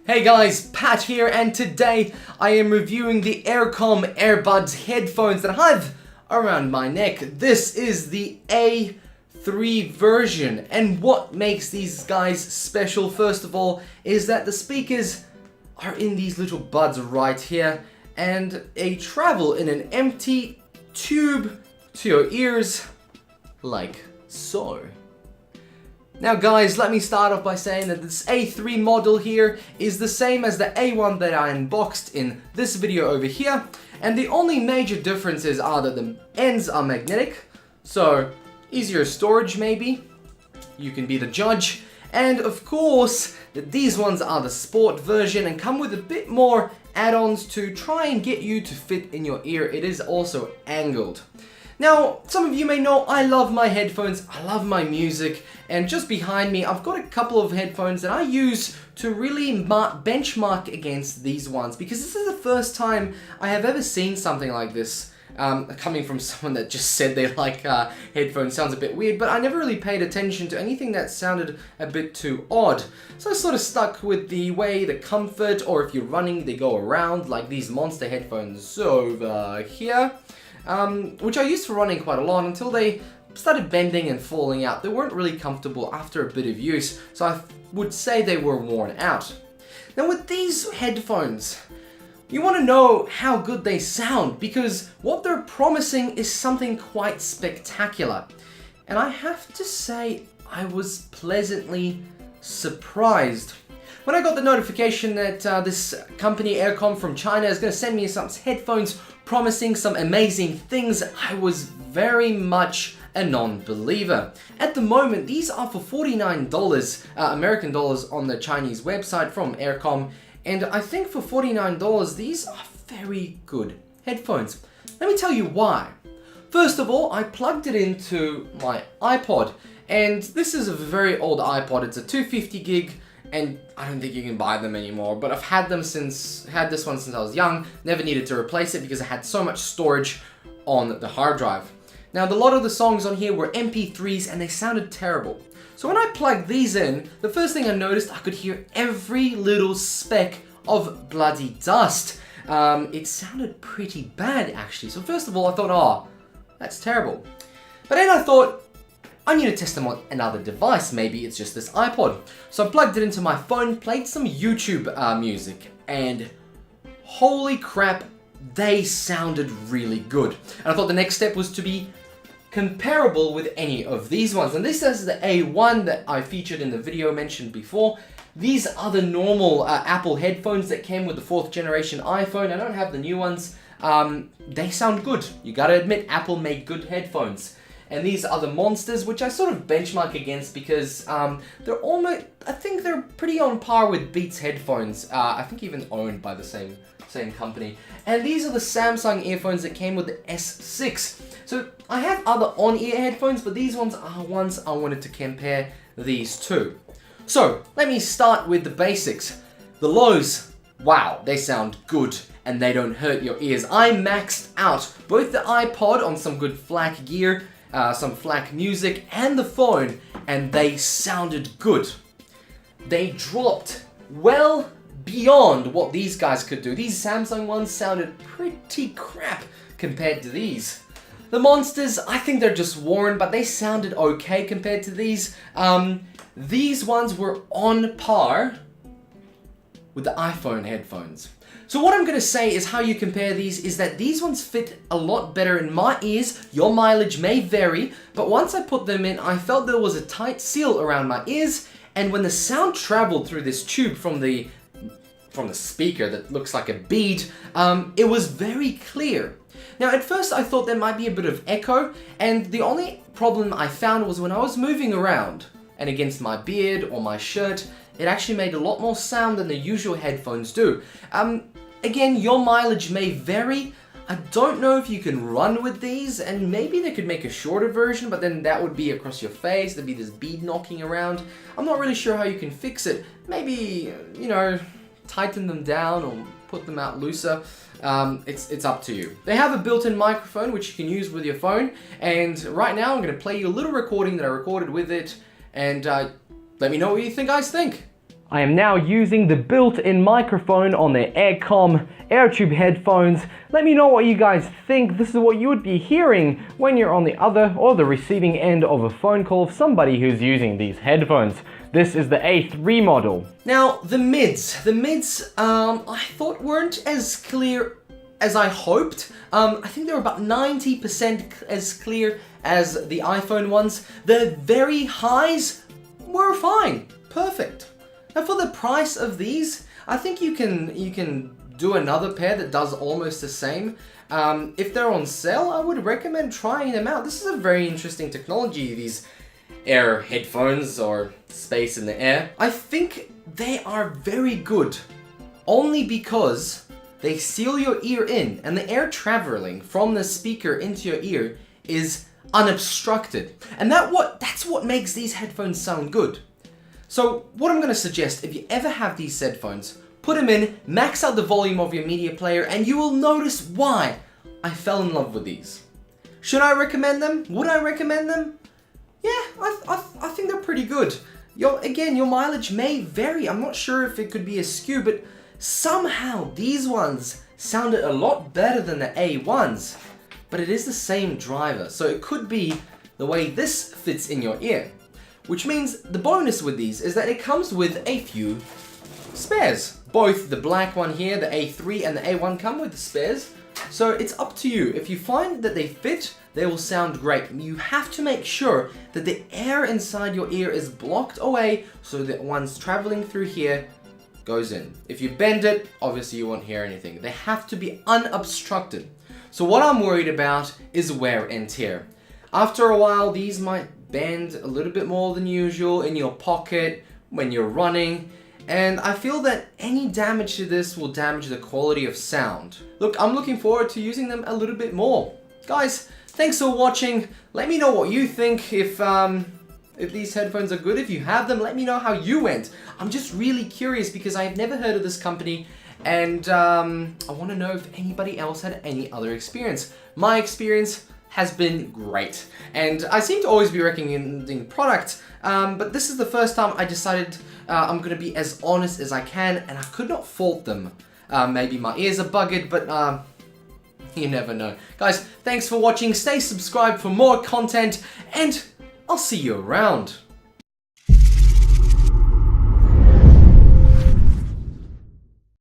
Hey guys, Pat here, and today I am reviewing the Aircom Airbuds headphones that I have around my neck. This is the A3 version, and what makes these guys special, first of all, is that the speakers are in these little buds right here, and they travel in an empty tube to your ears, like so. Now guys, let me start off by saying that this A3 model here is the same as the A1 that I unboxed in this video over here, and the only major differences are that the ends are magnetic, so easier storage maybe, you can be the judge, and of course that these ones are the sport version and come with a bit more add-ons to try and get you to fit in your ear. It is also angled. Now, some of you may know I love my headphones, I love my music, and just behind me I've got a couple of headphones that I use to really benchmark against these ones, because this is the first time I have ever seen something like this. Coming from someone that just said they like headphones sounds a bit weird, but I never really paid attention to anything that sounded a bit too odd. So I sort of stuck with the way the comfort, or if you're running they go around, like these Monster headphones over here. Which I used for running quite a lot until they started bending and falling out. They weren't really comfortable after a bit of use, so I would say they were worn out. Now with these headphones, you want to know how good they sound, because what they're promising is something quite spectacular. And I have to say, I was pleasantly surprised. When I got the notification that this company, Aircom from China, is going to send me some headphones promising some amazing things, I was very much a non-believer. At the moment, these are for $49 American dollars on the Chinese website from Aircom, and I think for $49 these are very good headphones. Let me tell you why. First of all, I plugged it into my iPod, and this is a very old iPod. It's a 250 gig, and I don't think you can buy them anymore, but I've had this one since I was young, never needed to replace it because I had so much storage on the hard drive. Now, a lot of the songs on here were MP3s and they sounded terrible. So when I plugged these in, the first thing I noticed, I could hear every little speck of bloody dust. It sounded pretty bad actually. So first of all, I thought, oh, that's terrible. But then I thought, I need to test them on another device, maybe it's just this iPod. So I plugged it into my phone, played some YouTube music, and holy crap, they sounded really good. And I thought the next step was to be comparable with any of these ones. And this is the A1 that I featured in the video mentioned before. These are the normal Apple headphones that came with the 4th generation iPhone. I don't have the new ones. They sound good. You gotta admit, Apple made good headphones. And these are the Monsters, which I sort of benchmark against because they're almost, I think they're pretty on par with Beats headphones. I think even owned by the same company. And these are the Samsung earphones that came with the S6. So I have other on-ear headphones, but these ones are ones I wanted to compare these two. So let me start with the basics. The lows, wow, they sound good and they don't hurt your ears. I maxed out both the iPod on some good FLAC gear, some FLAC music, and the phone, and they sounded good. They dropped well beyond what these guys could do. These Samsung ones sounded pretty crap compared to these. The Monsters, I think they're just worn, but they sounded okay compared to these. These ones were on par with the iPhone headphones. So what I'm going to say is how you compare these is that these ones fit a lot better in my ears. Your mileage may vary, but once I put them in, I felt there was a tight seal around my ears, and when the sound traveled through this tube from the speaker that looks like a bead, it was very clear. Now at first I thought there might be a bit of echo, and the only problem I found was when I was moving around and against my beard or my shirt, it actually made a lot more sound than the usual headphones do. Again, your mileage may vary. I don't know if you can run with these, and maybe they could make a shorter version, but then that would be across your face, there'd be this bead knocking around. I'm not really sure how you can fix it. Maybe, you know, tighten them down or put them out looser. It's up to you. They have a built-in microphone which you can use with your phone, and right now I'm going to play you a little recording that I recorded with it, and let me know what you guys think. I am now using the built-in microphone on the Aircom AirTube headphones. Let me know what you guys think. This is what you would be hearing when you're on the other or the receiving end of a phone call of somebody who's using these headphones. This is the A3 model. Now, the mids, I thought weren't as clear as I hoped. I think they were about 90% as clear as the iPhone ones. The very highs were fine, perfect. And for the price of these, I think you can do another pair that does almost the same. If they're on sale, I would recommend trying them out. This is a very interesting technology, these Air headphones or space in the air. I think they are very good only because they seal your ear in, and the air traveling from the speaker into your ear is unobstructed. And that's what makes these headphones sound good. So what I'm going to suggest, if you ever have these headphones, put them in, max out the volume of your media player, and you will notice why I fell in love with these. Should I recommend them? Would I recommend them? Yeah, I think they're pretty good. Your mileage may vary. I'm not sure if it could be a skew, but somehow these ones sounded a lot better than the A1s. But it is the same driver, so it could be the way this fits in your ear. Which means the bonus with these is that it comes with a few spares. Both the black one here, the A3 and the A1 come with the spares. So it's up to you. If you find that they fit, they will sound great. You have to make sure that the air inside your ear is blocked away so that once traveling through here goes in. If you bend it, obviously you won't hear anything. They have to be unobstructed. So what I'm worried about is wear and tear. After a while, these might bend a little bit more than usual in your pocket when you're running. And I feel that any damage to this will damage the quality of sound. Look, I'm looking forward to using them a little bit more. Guys, thanks for watching. Let me know what you think if these headphones are good. If you have them, let me know how you went. I'm just really curious because I have never heard of this company, and I want to know if anybody else had any other experience. My experience has been great, and I seem to always be recommending products, but this is the first time I decided I'm going to be as honest as I can, and I could not fault them. Maybe my ears are bugged, but you never know. Guys, thanks for watching. Stay subscribed for more content, and I'll see you around.